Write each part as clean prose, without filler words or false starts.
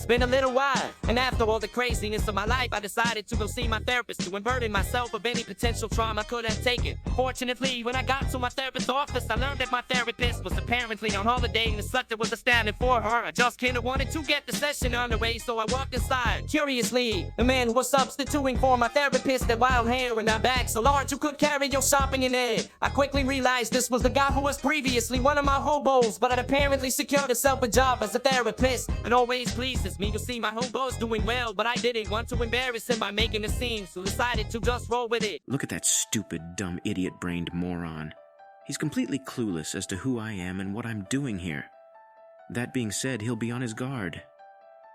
been a little while, and after all the craziness of my life, I decided to go see my therapist to unburden myself of any potential trauma I could have taken. Fortunately, when I got to my therapist's office, I learned that my therapist was apparently on holiday and the subject was standing for her. I just kinda wanted to get the session underway, so I walked inside. Curiously, the man who was substituting for my therapist had wild hair and a bag so large you could carry your shopping in it. I quickly realized this was the guy who was previously one of my hobos, but had apparently secured himself a job as a therapist. It always pleases me to see my hobos doing well, but I didn't want to embarrass him by making a scene, so decided to just roll with it. Look at that stupid, dumb, idiot-brained moron. He's completely clueless as to who I am and what I'm doing here. That being said, he'll be on his guard.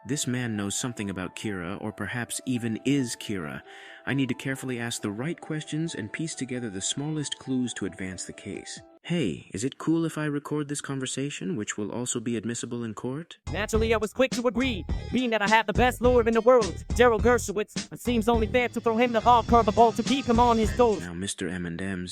This man knows something about Kira, or perhaps even is Kira. I need to carefully ask the right questions and piece together the smallest clues to advance the case. Hey, is it cool if I record this conversation, which will also be admissible in court? Naturally, I was quick to agree, being that I have the best lawyer in the world, Gerald Gershowitz. It seems only fair to throw him the hard curveball to keep him on his toes. Now, Mr. Eminem,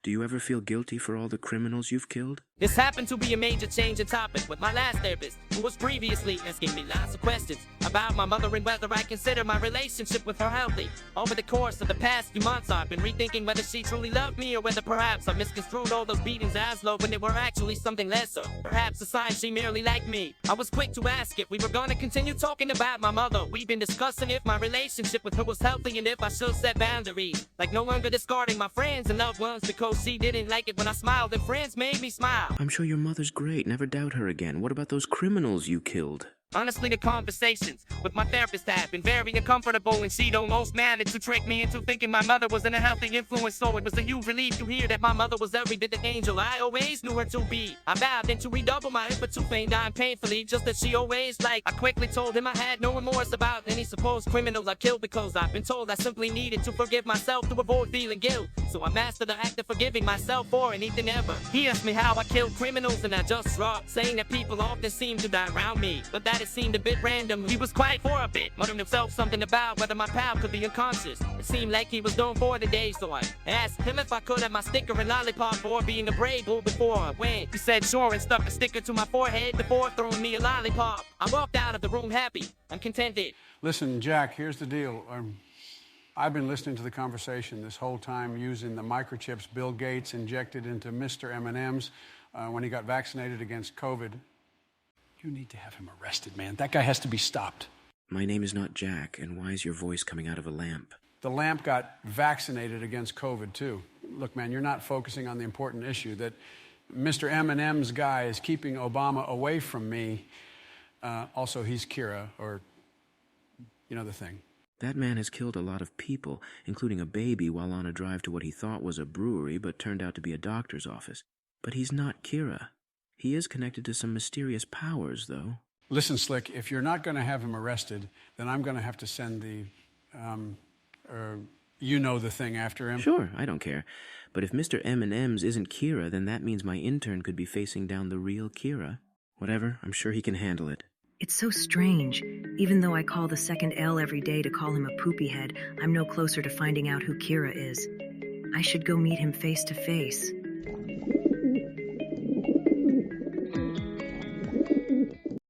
do you ever feel guilty for all the criminals you've killed? This happened to be a major change in topic with my last therapist, who was previously asking me lots of questions about my mother and whether I consider my relationship with her healthy. Over the course of the past few months, I've been rethinking whether she truly loved me or whether perhaps I misconstrued all those beatings as love when they were actually something lesser. Perhaps a sign she merely liked me. I was quick to ask if we were gonna continue talking about my mother. We've been discussing if my relationship with her was healthy and if I should set boundaries. Like no longer discarding my friends and loved ones because she didn't like it when I smiled and friends made me smile. I'm sure your mother's great. Never doubt her again. What about those criminals you killed? Honestly, the conversations with my therapist have been very uncomfortable, and she'd almost managed to trick me into thinking my mother was in a healthy influence, so it was a huge relief to hear that my mother was every bit the angel I always knew her to be. I vowed then to redouble my effort to feign dying painfully, just as she always liked. I quickly told him I had no remorse about any supposed criminals I killed because I've been told I simply needed to forgive myself to avoid feeling guilt. So I mastered the act of forgiving myself for anything ever. He asked me how I killed criminals, and I just shrugged, saying that people often seem to die around me, but that it seemed a bit random. He was quiet for a bit, muttering himself something about whether my pal could be unconscious. It seemed like he was done for the day, so I asked him if I could have my sticker and lollipop for being a brave bull before I went. He said sure and stuck a sticker to my forehead before throwing me a lollipop. I walked out of the room happy and contented. Listen, Jack, here's the deal. I've been listening to the conversation this whole time using the microchips Bill Gates injected into Mr. Eminem's when he got vaccinated against COVID. You need to have him arrested, man. That guy has to be stopped. My name is not Jack, and why is your voice coming out of a lamp? The lamp got vaccinated against COVID, too. Look, man, you're not focusing on the important issue that Mr. Eminem's guy is keeping Obama away from me. Also, he's Kira, or you know the thing. That man has killed a lot of people, including a baby while on a drive to what he thought was a brewery but turned out to be a doctor's office. But he's not Kira. He is connected to some mysterious powers, though. Listen, Slick, if you're not going to have him arrested, then I'm going to have to send the, the thing after him. Sure, I don't care. But if Mr. Eminem's isn't Kira, then that means my intern could be facing down the real Kira. Whatever, I'm sure he can handle it. It's so strange. Even though I call the second L every day to call him a poopy head, I'm no closer to finding out who Kira is. I should go meet him face to face.